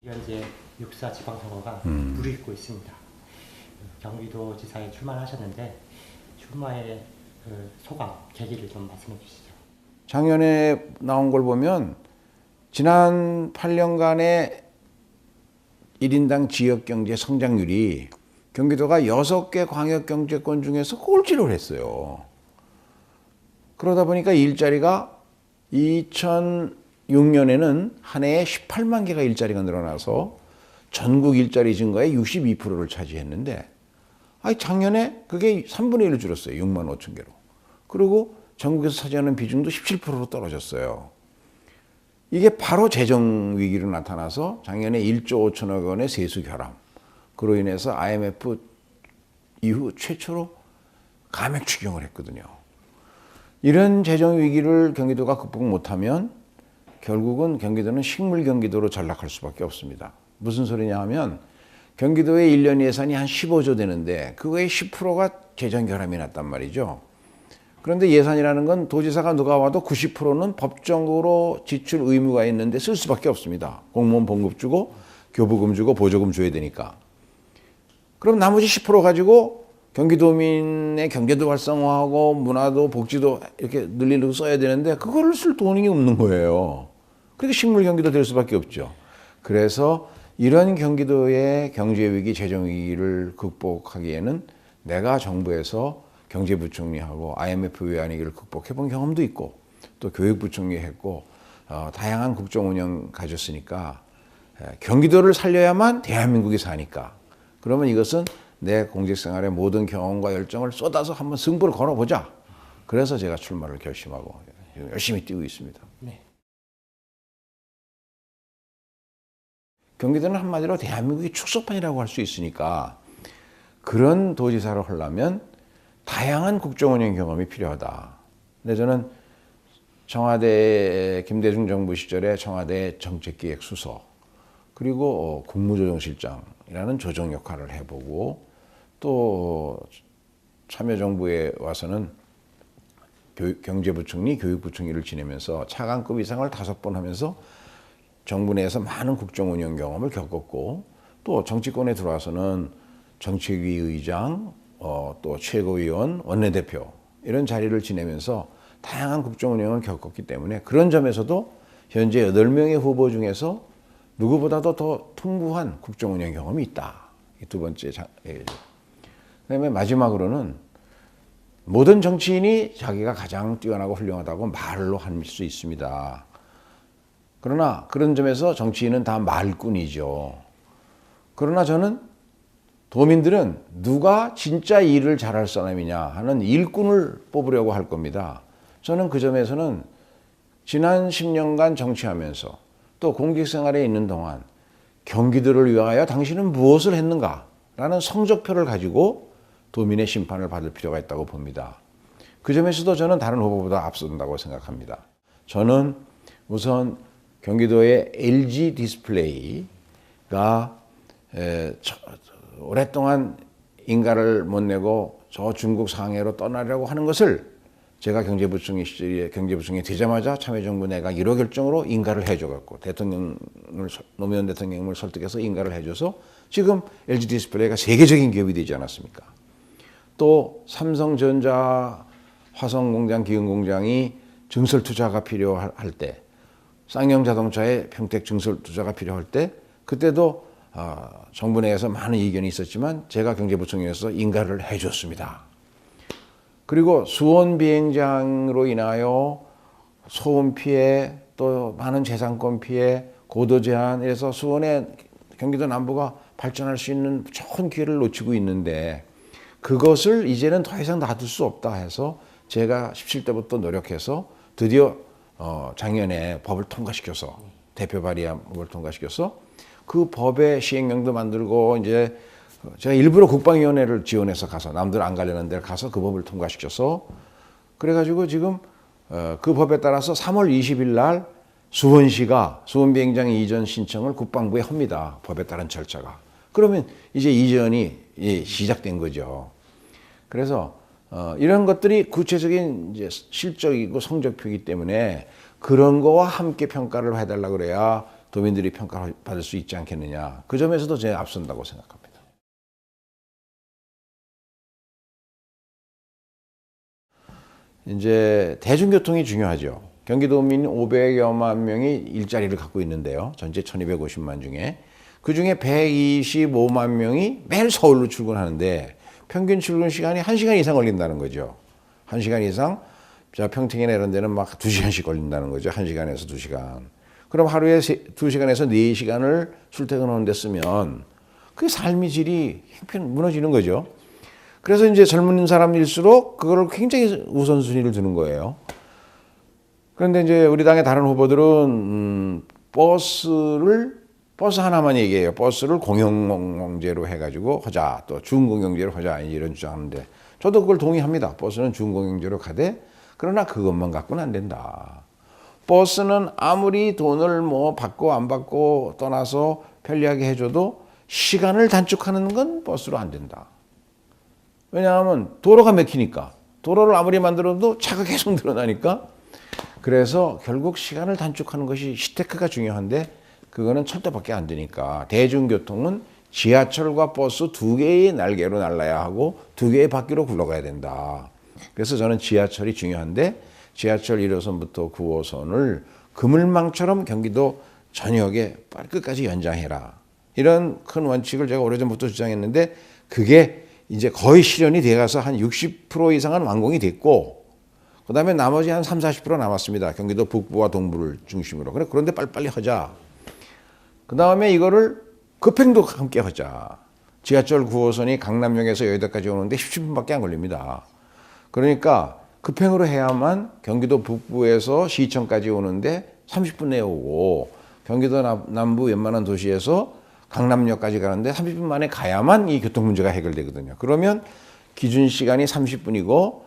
현재 6사 지방선거가 무르익고 있습니다. 경기도지사에 출마하셨는데 출마의 소감, 계기를 좀 말씀해 주시죠. 작년에 나온 걸 보면 지난 8년간의 1인당 지역경제 성장률이 경기도가 6개 광역경제권 중에서 꼴찌를 했어요. 그러다 보니까 일자리가 2006년에는 한 해에 18만 개가 일자리가 늘어나서 전국 일자리 증가의 62%를 차지했는데 작년에 그게 3분의 1로 줄었어요. 6만 5천 개로. 그리고 전국에서 차지하는 비중도 17%로 떨어졌어요. 이게 바로 재정 위기로 나타나서 작년에 1조 5천억 원의 세수 결함. 그로 인해서 IMF 이후 최초로 감액 추경을 했거든요. 이런 재정 위기를 경기도가 극복 못하면 결국은 경기도는 식물 경기도로 전락할 수밖에 없습니다. 무슨 소리냐 하면 경기도의 1년 예산이 한 15조 되는데 그거의 10%가 재정 결함이 났단 말이죠. 그런데 예산이라는 건 도지사가 누가 와도 90%는 법정으로 지출 의무가 있는데 쓸 수밖에 없습니다. 공무원 봉급 주고 교부금 주고 보조금 줘야 되니까. 그럼 나머지 10% 가지고 경기도민의 경제도 활성화하고 문화도 복지도 이렇게 늘리려고 써야 되는데 그거를 쓸 돈이 없는 거예요. 그러니까 식물 경기도 될 수밖에 없죠. 그래서 이런 경기도의 경제 위기, 재정 위기를 극복하기에는 내가 정부에서 경제부총리하고 IMF 외환위기를 극복해 본 경험도 있고 또 교육부총리 했고 다양한 국정 운영 가졌으니까 경기도를 살려야만 대한민국이 사니까 그러면 이것은 내 공직 생활의 모든 경험과 열정을 쏟아서 한번 승부를 걸어보자. 그래서 제가 출마를 결심하고 열심히 뛰고 있습니다. 네. 경기도는 한마디로 대한민국의 축소판이라고 할 수 있으니까 그런 도지사를 하려면 다양한 국정운영 경험이 필요하다. 근데 저는 청와대 김대중 정부 시절에 청와대 정책기획수석 그리고 국무조정실장이라는 조정 역할을 해보고 또 참여정부에 와서는 경제부총리, 교육부총리를 지내면서 차관급 이상을 5번 하면서 정부 내에서 많은 국정운영 경험을 겪었고 또 정치권에 들어와서는 정책위 의장, 또 최고위원, 원내대표 이런 자리를 지내면서 다양한 국정운영을 겪었기 때문에 그런 점에서도 현재 8명의 후보 중에서 누구보다도 더 풍부한 국정운영 경험이 있다. 이 두 번째. 그다음에 마지막으로는 모든 정치인이 자기가 가장 뛰어나고 훌륭하다고 말로 할 수 있습니다. 그러나 그런 점에서 정치인은 다 말꾼이죠. 그러나 저는 도민들은 누가 진짜 일을 잘할 사람이냐 하는 일꾼을 뽑으려고 할 겁니다. 저는 그 점에서는 지난 10년간 정치하면서 또 공직생활에 있는 동안 경기도를 위하여 당신은 무엇을 했는가 라는 성적표를 가지고 도민의 심판을 받을 필요가 있다고 봅니다. 그 점에서도 저는 다른 후보보다 앞선다고 생각합니다. 저는 우선 경기도의 LG 디스플레이가 오랫동안 인가를 못 내고 저 중국 상해로 떠나려고 하는 것을 제가 경제부총리 시절에 경제부총리 되자마자 참여정부 내각 1호 결정으로 인가를 해줘갖고 노무현 대통령을 설득해서 인가를 해줘서 지금 LG 디스플레이가 세계적인 기업이 되지 않았습니까? 또 삼성전자 화성공장, 기흥공장이 증설 투자가 필요할 때 쌍용 자동차의 평택 증설 투자가 필요할 때 그때도 정부 내에서 많은 의견이 있었지만 제가 경제부총리에서 인가를 해줬습니다. 그리고 수원 비행장으로 인하여 소음 피해 또 많은 재산권 피해 고도 제한 이래서 수원의 경기도 남부가 발전할 수 있는 좋은 기회를 놓치고 있는데 그것을 이제는 더 이상 놔둘 수 없다 해서 제가 17대부터 노력해서 드디어 작년에 법을 통과시켜서 대표 발의한 법을 통과시켜서 그 법의 시행령도 만들고 이제 제가 일부러 국방위원회를 지원해서 가서 남들 안 가려는 데를 가서 그 법을 통과시켜서 그래가지고 지금 그 법에 따라서 3월 20일 날 수원시가 수원비행장 이전 신청을 국방부에 합니다. 법에 따른 절차가. 그러면 이제 이전이 시작된 거죠. 그래서 이런 것들이 구체적인 이제 실적이고 성적표이기 때문에 그런 거와 함께 평가를 해달라 그래야 도민들이 평가받을 수 있지 않겠느냐. 그 점에서도 제가 앞선다고 생각합니다. 이제 대중교통이 중요하죠. 경기도민 500여만 명이 일자리를 갖고 있는데요. 전체 1250만 중에. 그 중에 125만 명이 매일 서울로 출근하는데 평균 출근 시간이 1시간 이상 걸린다는 거죠. 1시간 이상, 평택이나 이런 데는 막 2시간씩 걸린다는 거죠. 1시간에서 2시간. 그럼 하루에 2시간에서 4시간을 출퇴근하는 데 쓰면 그 삶의 질이 형편 무너지는 거죠. 그래서 이제 젊은 사람일수록 그거를 굉장히 우선순위를 두는 거예요. 그런데 이제 우리 당의 다른 후보들은 버스 하나만 얘기해요. 버스를 공영경제로 해가지고 하자, 또 준공영제로 하자, 이런 주장하는데 저도 그걸 동의합니다. 버스는 준공영제로 가되, 그러나 그것만 갖고는 안 된다. 버스는 아무리 돈을 뭐 받고 안 받고 떠나서 편리하게 해줘도 시간을 단축하는 건 버스로 안 된다. 왜냐하면 도로가 막히니까. 도로를 아무리 만들어도 차가 계속 늘어나니까. 그래서 결국 시간을 단축하는 것이 시테크가 중요한데 그거는 철도밖에 안 되니까 대중교통은 지하철과 버스 2개의 날개로 날라야 하고 2개의 바퀴로 굴러가야 된다. 그래서 저는 지하철이 중요한데 지하철 1호선부터 9호선을 그물망처럼 경기도 전역에 끝까지 연장해라. 이런 큰 원칙을 제가 오래전부터 주장했는데 그게 이제 거의 실현이 돼가서 한 60% 이상은 완공이 됐고 그 다음에 나머지 한 30-40% 남았습니다. 경기도 북부와 동부를 중심으로. 그런데 빨리빨리 하자. 그 다음에 이거를 급행도 함께 하자. 지하철 9호선이 강남역에서 여의도까지 오는데 17분밖에 안 걸립니다. 그러니까 급행으로 해야만 경기도 북부에서 시청까지 오는데 30분 내에 오고 경기도 남부 웬만한 도시에서 강남역까지 가는데 30분 만에 가야만 이 교통 문제가 해결되거든요. 그러면 기준 시간이 30분이고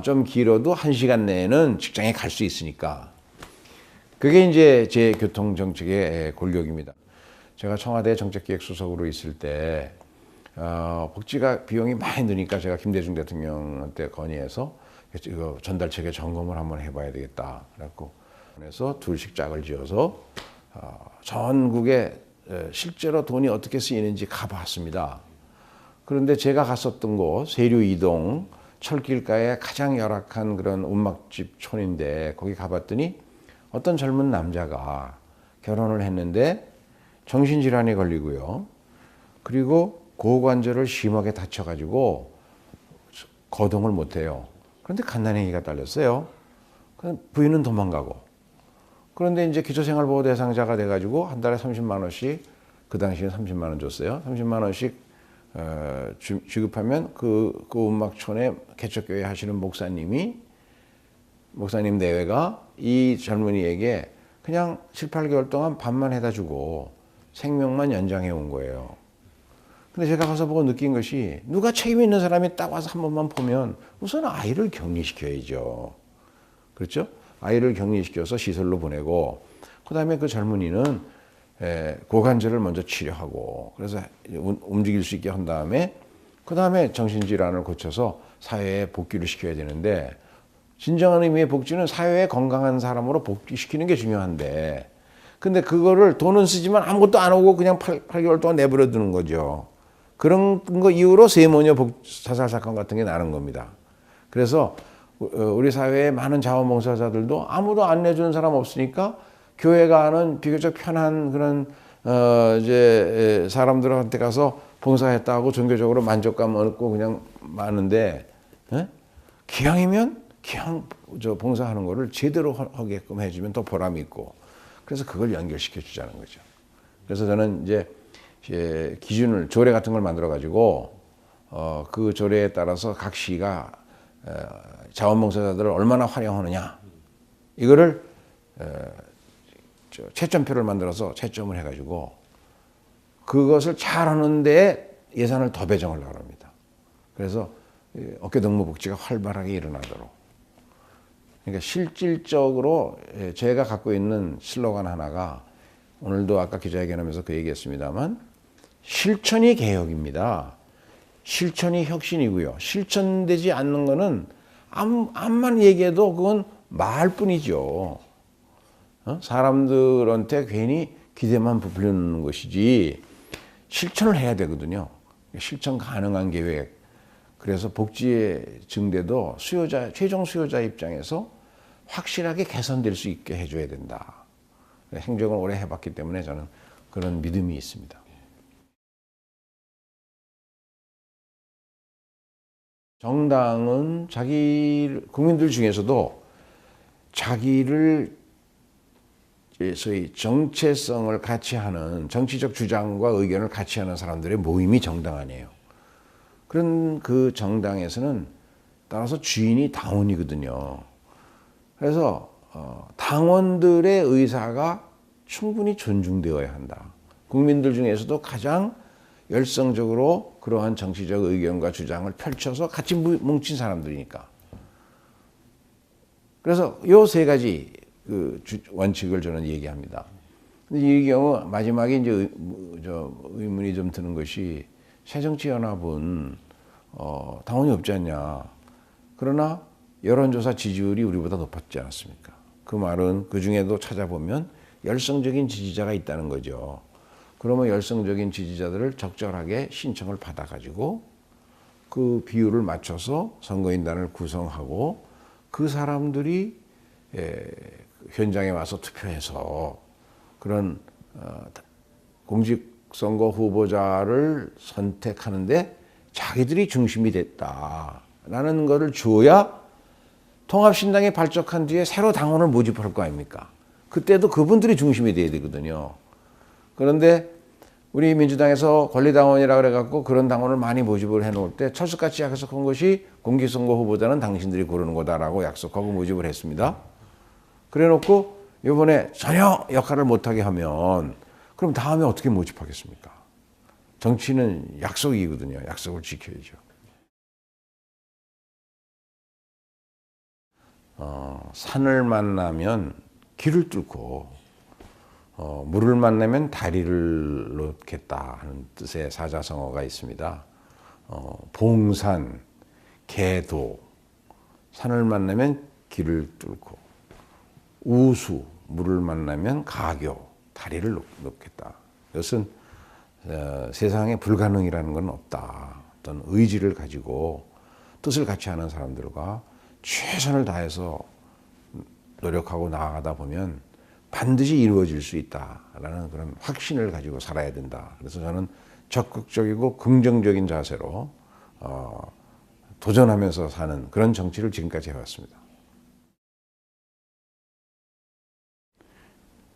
좀 길어도 1시간 내에는 직장에 갈 수 있으니까 그게 이제 제 교통 정책의 골격입니다. 제가 청와대 정책기획수석으로 있을 때 복지가 비용이 많이 드니까 제가 김대중 대통령한테 건의해서 이거 전달체계 점검을 한번 해봐야 되겠다. 그래서 둘씩 짝을 지어서 전국에 실제로 돈이 어떻게 쓰이는지 가봤습니다. 그런데 제가 갔었던 곳 세류 이동 철길가에 가장 열악한 그런 움막집 촌인데 거기 가봤더니 어떤 젊은 남자가 결혼을 했는데 정신질환에 걸리고요. 그리고 고관절을 심하게 다쳐가지고 거동을 못해요. 그런데 갓난아기가 딸렸어요. 부인은 도망가고. 그런데 이제 기초생활보호 대상자가 돼가지고 한 달에 30만 원씩 그 당시에 30만 원 줬어요. 30만 원씩 지급하면 그 운막촌에 개척교회 하시는 목사님 내외가 이 젊은이에게 그냥 7, 8개월 동안 밥만 해다 주고 생명만 연장해 온 거예요. 근데 제가 가서 보고 느낀 것이 누가 책임 있는 사람이 딱 와서 한 번만 보면 우선 아이를 격리시켜야죠. 그렇죠? 아이를 격리시켜서 시설로 보내고 그다음에 그 젊은이는 고관절을 먼저 치료하고 그래서 움직일 수 있게 한 다음에 그다음에 정신질환을 고쳐서 사회에 복귀를 시켜야 되는데 진정한 의미의 복지는 사회에 건강한 사람으로 복귀시키는 게 중요한데 근데 그거를 돈은 쓰지만 아무것도 안 하고 그냥 8개월 동안 내버려 두는 거죠. 그런 거 이후로 세모녀 자살 사건 같은 게 나는 겁니다. 그래서 우리 사회의 많은 자원봉사자들도 아무도 안 내주는 사람 없으니까 교회가 하는 비교적 편한 그런 이제 사람들한테 가서 봉사했다고 종교적으로 만족감 얻고 그냥 마는데 기왕이면 기왕 봉사하는 거를 제대로 하게끔 해주면 더 보람이 있고 그래서 그걸 연결시켜 주자는 거죠. 그래서 저는 이제 기준을 조례 같은 걸 만들어 가지고 그 조례에 따라서 각 시가 자원봉사자들을 얼마나 활용하느냐 이거를 채점표를 만들어서 채점을 해가지고 그것을 잘하는데 예산을 더 배정하려고 합니다. 그래서 어깨동무복지가 활발하게 일어나도록. 그러니까 실질적으로 제가 갖고 있는 슬로건 하나가 오늘도 아까 기자회견하면서 그 얘기했습니다만 실천이 개혁입니다. 실천이 혁신이고요. 실천되지 않는 거는 암만 얘기해도 그건 말뿐이죠. 사람들한테 괜히 기대만 부풀리는 것이지 실천을 해야 되거든요. 실천 가능한 계획. 그래서 복지의 증대도 최종 수요자 입장에서 확실하게 개선될 수 있게 해줘야 된다. 행정을 오래 해봤기 때문에 저는 그런 믿음이 있습니다. 정당은 국민들 중에서도 자기를 소위 정체성을 같이 하는 정치적 주장과 의견을 같이 하는 사람들의 모임이 정당 아니에요. 그런 그 정당에서는 따라서 주인이 당원이거든요. 그래서 당원들의 의사가 충분히 존중되어야 한다. 국민들 중에서도 가장 열성적으로 그러한 정치적 의견과 주장을 펼쳐서 같이 뭉친 사람들이니까. 그래서 요 세 가지 그 원칙을 저는 얘기합니다. 근데 이 경우 마지막에 이제 의문이 좀 드는 것이 새정치연합은 당원이 없지 않냐. 그러나 여론조사 지지율이 우리보다 높았지 않았습니까? 그 말은 그 중에도 찾아보면 열성적인 지지자가 있다는 거죠. 그러면 열성적인 지지자들을 적절하게 신청을 받아가지고 그 비율을 맞춰서 선거인단을 구성하고 그 사람들이 현장에 와서 투표해서 그런 공직선거 후보자를 선택하는데 자기들이 중심이 됐다라는 것을 주어야 통합신당이 발족한 뒤에 새로 당원을 모집할 거 아닙니까? 그때도 그분들이 중심이 돼야 되거든요. 그런데 우리 민주당에서 권리당원이라 그래갖고 그런 당원을 많이 모집을 해놓을 때 철수같이 약속한 것이 공직선거 후보자는 당신들이 고르는 거다라고 약속하고 모집을 했습니다. 그래놓고 이번에 전혀 역할을 못하게 하면 그럼 다음에 어떻게 모집하겠습니까? 정치는 약속이거든요. 약속을 지켜야죠. 산을 만나면 길을 뚫고 물을 만나면 다리를 놓겠다 하는 뜻의 사자성어가 있습니다. 봉산, 계도, 산을 만나면 길을 뚫고 우수, 물을 만나면 가교, 다리를 놓겠다. 이것은 세상에 불가능이라는 건 없다. 어떤 의지를 가지고 뜻을 같이 하는 사람들과 최선을 다해서 노력하고 나아가다 보면 반드시 이루어질 수 있다라는 그런 확신을 가지고 살아야 된다. 그래서 저는 적극적이고 긍정적인 자세로 도전하면서 사는 그런 정치를 지금까지 해왔습니다.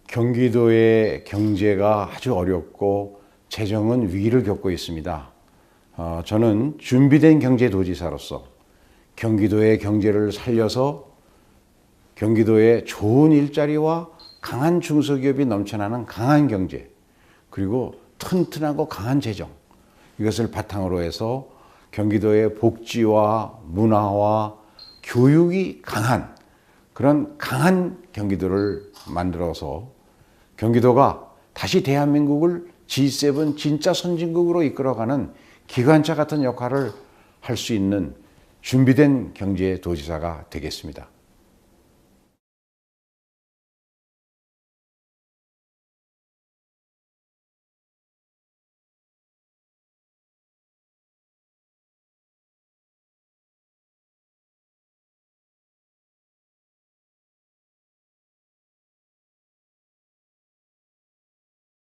경기도의 경제가 아주 어렵고 재정은 위기를 겪고 있습니다. 저는 준비된 경제도지사로서 경기도의 경제를 살려서 경기도에 좋은 일자리와 강한 중소기업이 넘쳐나는 강한 경제, 그리고 튼튼하고 강한 재정, 이것을 바탕으로 해서 경기도의 복지와 문화와 교육이 강한 그런 강한 경기도를 만들어서 경기도가 다시 대한민국을 G7 진짜 선진국으로 이끌어가는 기관차 같은 역할을 할 수 있는 준비된 경제도지사가 되겠습니다.